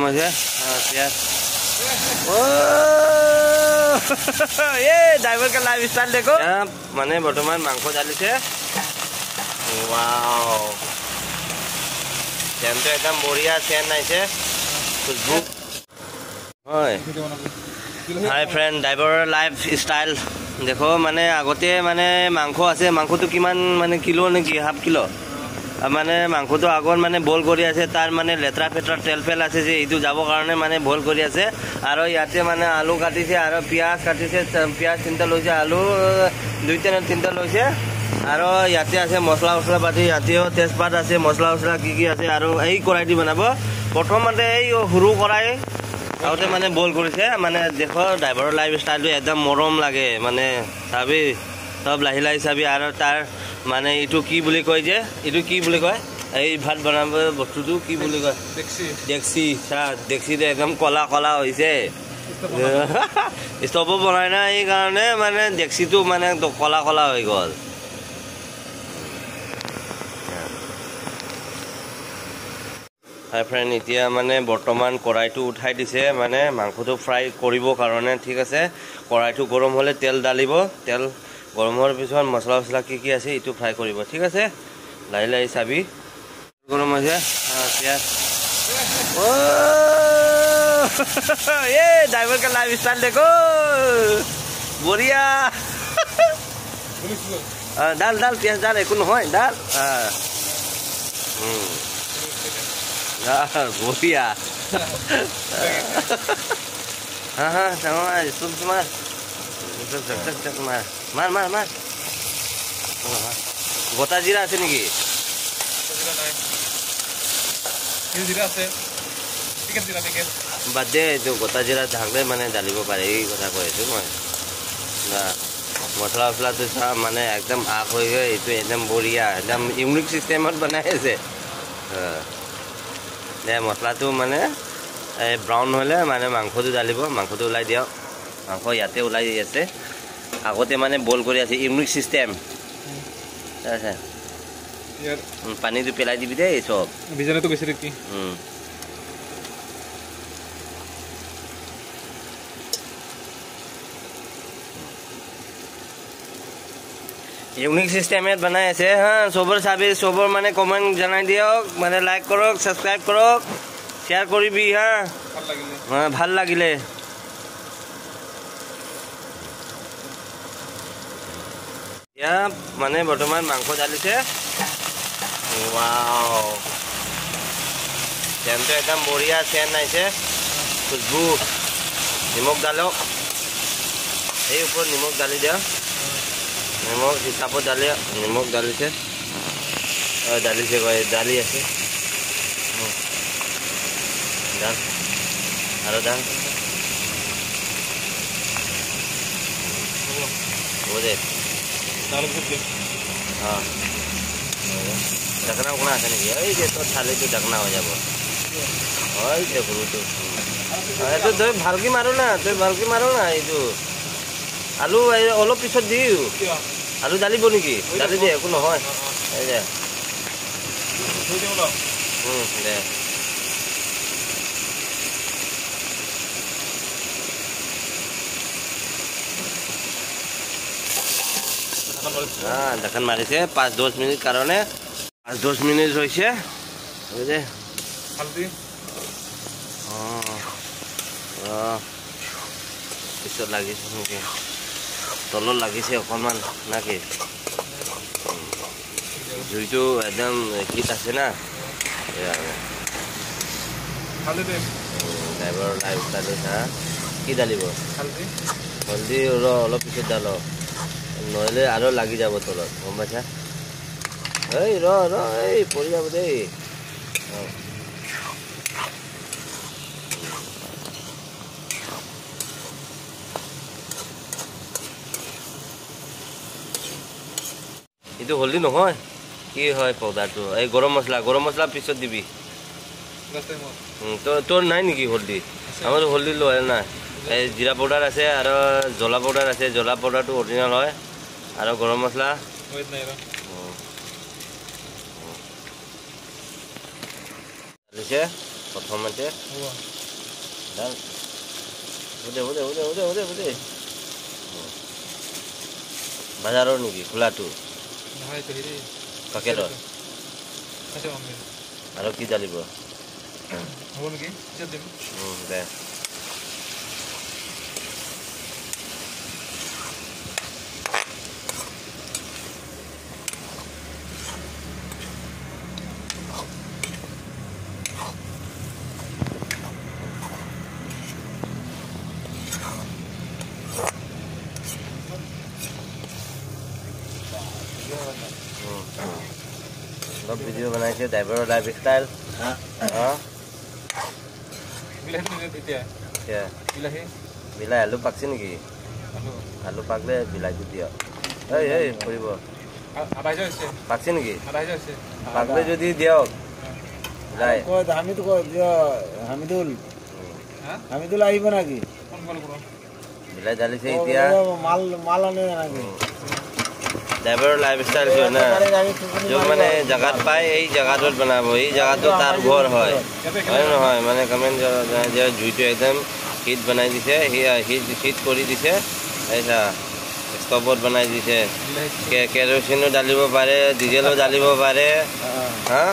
আছে পিয়াজ ये ड्राइवर का लाइफ स्टाइल देखो माने बर्तमान मांस डालिसे वाओ सेन तो एकदम बढ़िया सेन आइसे Khushboo hi friend driver lifestyle देखो माने आगते माने मांस आसे मांस तो किमान माने किलो नेকি हाफ किलो माने मांस तो आगत माने बोल करि आसे तार माने लेत्रा फेत्रा तेल फेल आसे जे इदु जाबो कारणे माने बोल करि आसे आरो याते माने आलू काटिसे आरो पियाज काटिसे पियाज तीनटा लइसे आलू दुइटा न तीनटा लइसे आरो याते आसे मसला उसला पाती यातेओ तेजपात आसे मसला उसला की आसे आरो एई कराई बनाबो प्रथमते एई हुरु कराई आउते माने बोल करिसे माने देखो ड्राइवर लाइफ स्टाइल एकदम मरम लागे माने साबि सब लाहि लाहि साबि आरो तार माने इटु की বুলি কয় যে ইটু কি বুলি কয় এই ভাত বনাব বস্তুটো কি বুলি কয় ডেক্সি চা ডেক্সিতে একদম কলা কলা হইছে স্তব বনাই না এই কাৰণে মানে ডেক্সিটো মানে কলা কলা হৈ গল हाय फ्रेंड इतिया माने बर्तमान कड़ाईटो उठाई दिसे माने मांसটো फ्राई करिबो कारणे ठीक আছে कड़ाईटो गरम होले तेल डालिबो तेल गरम होৱাৰ পিছত মছলা মছলা কি আছে ইটো ফ্ৰাই কৰিব ঠিক আছে লাই লাই চাবি গৰম আছে পিয়াজ ये ड्राइवर का लाइफ स्टाइल देखो बढ़िया डाल डाल पियाज डाल एको নহয় डाल बढ़िया हाँ हाँ समाज सुन समाज मार मार मार गोटा जीरा আছে নেকি বাদে जो गोटा जीरा ঢাকলে মানে ডালিব পাৰে এই কথা কৈছো মই না মছলা মছলা তো সব মানে একদম আগ হৈ গৈ এইটো একদম বঢ়িয়া একদম ইউনিক সিস্টেমত বনাই আছে দে মছলাটো মানে ব্রাউন হলে মানে মাংসটো ডালিব মাংসটো উলাই দিও মাংস ইয়াতে উলাই আছে আগতে মানে বল কৰি আছে ইউনিক সিস্টেম আছে ইয়াৰ পানীটো পেলাই দিবি দে সব বিজনে তো গৈছে কি यूनिक सिस्टम बनाई আছে हाँ सबर साबे सबर माने कमेंट जनाई दियक माने लाइक करक सब्सक्राइब करक शेयर करिबि हाँ ভাল লাগিলে या माने बर्तमान मांस डालिसे वाओ सेन तो एकदम बढ़िया सेन आइसे खुशबू निमक डालक এই ऊपर निमक डाली दिया निमक हिसाबत डाले निमक डालिसे डालिसे कय डाली আছে डाल आरो डाल हो दे डाल के हां ढकना कोना আছে নেকি এই যে তো থালে তো ঢকনা হৈ যাব ওই যে গুরু তো তো তুই ভালকি মারো না এইটো আলু অলপ পিছত দিও আলু ডালিব নেকি ডালি দে একো নহয় এই যে দে ঢাকন মাৰিছে 5-10 মিনিট কাৰণে 5-10 মিনিট হৈছে এই যে হালদি পিছত লাগিছে নেকি তলত লাগিছে অকণমান নাকি জুইটো একদম হিট আছে না ড্রাইভার লাইভ স্টাইল কি ডালিব হলদি অলপ পিছত ডাল নহলে আৰু লাগি যাব তলত গম পাইছা এই এই পৰি যাব দেই इतो हल्दी নহয় কি হয় পাউডারটো এই গরম মশলা পিছত দিবি তো তোর নাই নেকি হলদি আমার হলদি লয় না এই জিরা পাউডার আছে আর জলা পাউডার আছে জলা পাউডারটো অরিজিনাল হয় আর গরম মশলা ওই নাই রা আছে প্রথমতে ডাল বুদে বাজাৰৰ নেকি খোলাটো পেকেটত আৰু কি ডালিব দে ভিডিও বনাইছে ড্ৰাইভাৰৰ লাইফ ষ্টাইল বিলাহী আলু পাকছে নেকি আলু পাকলে বিলাহীটো দিয়ক এই কৰিব পাকছে নেকি পাকলে যদি দিয়ক হামিদুল আহিব নাকি বিলাহী ঢালিছে এতিয়া মাল আনে নাকি ড্ৰাইভাৰৰ লাইফ ষ্টাইল না য'ত মানে জেগাত পায় এই জেগাটোত বনাব এই জেগাটো তাৰ ঘৰ হয় নহয় মানে কমেণ্ট যে জুইটো একদম হিট বনাই দিছে হিট কৰি দিছে এইচা ষ্টভত বনাই দিছে কেৰচিনো ঢালিব পাৰে ডিজেলো ঢালিব পাৰে হা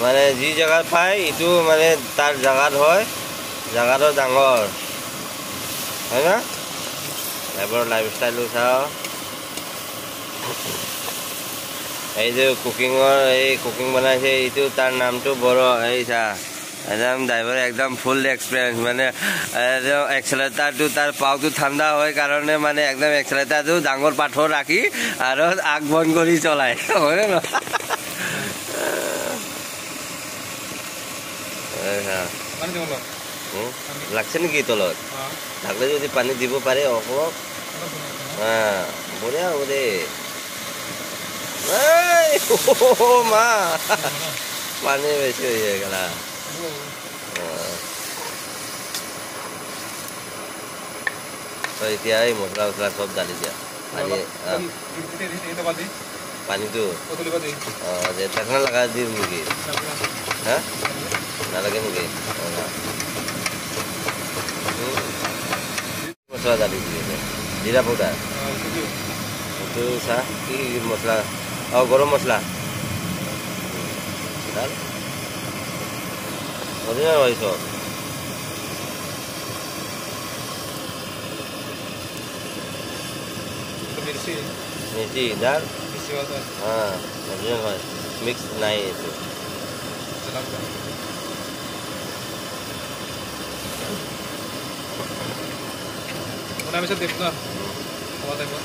মানে যি জেগাত পায় এইটো মানে তাৰ জেগাত হয় জেগাটো ডাঙৰ হয় না ড্ৰাইভাৰৰ লাইফ ষ্টাইলটো চাওঁ এই যে কুকিং বনাইছে এইটো তাৰ নামটো বড়ো এই চা একদম ড্ৰাইভাৰ একদম ফুল এক্সপিৰিয়েঞ্চ মানে একদম এক্সেলেটাৰটো তাৰ পাওটো ঠাণ্ডা হয় কাৰণে মানে একদম এক্সেলেটাৰটো ডাঙৰ পাথৰ ৰাখি আৰু আগ বন্ধ কৰি চলায় হয় ন লাগছে নেকি তলত ঢাকলে যদি পানী দিব পাৰে অলপ বঢ়িয়া হ'ব দেই মা পানী বেছি হৈ গেলা এতিয়া এই মছলা চছলা চব ঢালি দিয়া পানীটো ঢাকনা লগাই দিম নেকি হা নালাগে নেকি মছলা ঢালি দিয়ে জিৰা পাউডাৰ এইটো চাহ কি মছলা গৰম মছলা অৰিজিনেল হয় চব মিৰ্চি ডাল অৰিজিনেল হয় মিক্স নাই এইটো bisa tip na kawa tayo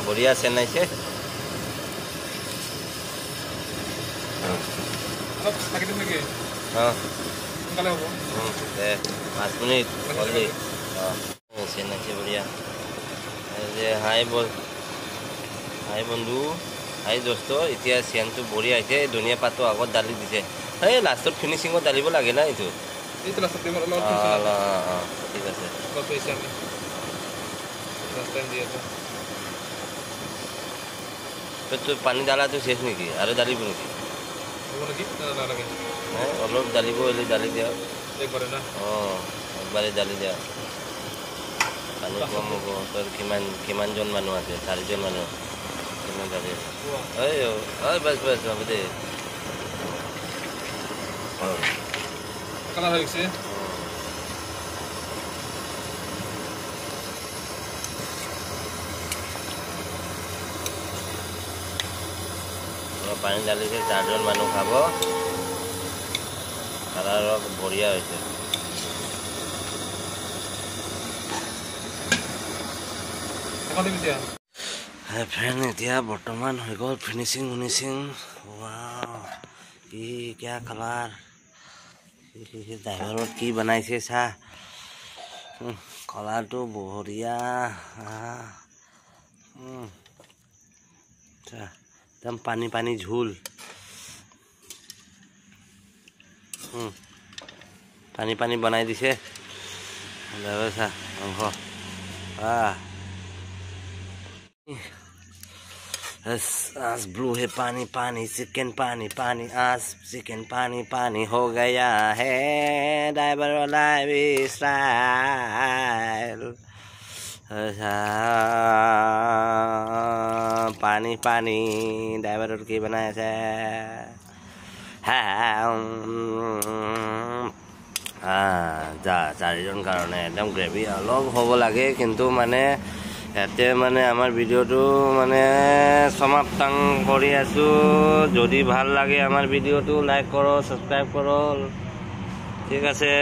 बढ़िया से नहीं से sakit lagi kalau 5 menit only से नहीं से बढ़िया হাই বন্ধু হাই দোস্ত এতিয়া চিয়ানটো বঢ়িয়া আহিছে ধনিয়া পাতটো আগত ঢালি দিছে এই লাষ্টত ফিনিচিঙত ঢালিব লাগে না এইটো ঠিক আছে তো পানী ঢালাটো শেষ নেকি আৰু ঢালিব নেকি অলপ ঢালিব হ'লে ঢালি দিয়া একবাৰে ঢালি দিয়া পানী কম হ'ব তোৰ কিমানজন মানুহ আছে 4জন মানুহ बस अब दे কালাৰ হয়েছে পানী ঢালিছে 4জন মানুহ খাব কালাৰ বঢ়িয়া হৈছে ফ্ৰেণ্ড এতিয়া বৰ্তমান হৈ গ'ল ফিনিচিং ৱাও কি কিয়া কালাৰ ড্ৰাইভাৰত কি বনাইছে চা কালাৰটো বঢ়িয়া একদম পানী ঝোল পানী বনাই দিছে ড্ৰাইভাৰ চা মাংস आज ब्लू है पानी पानी चिकन पानी पानी आज चिकन पानी पानी हो गया है ड्राइवर लाइफ स्टाइल पानी पानी ड्राइवर की बनाया से যা চাৰিজন কাৰণে একদম গ্ৰেভি অলপ হ'ব লাগে কিন্তু মানে ইয়াতে মানে আমাৰ ভিডিঅ'টো মানে সমাপ্তাং কৰি আছোঁ যদি ভাল লাগে আমাৰ ভিডিঅ'টো লাইক কৰক ছাবস্ক্ৰাইব কৰক ঠিক আছে।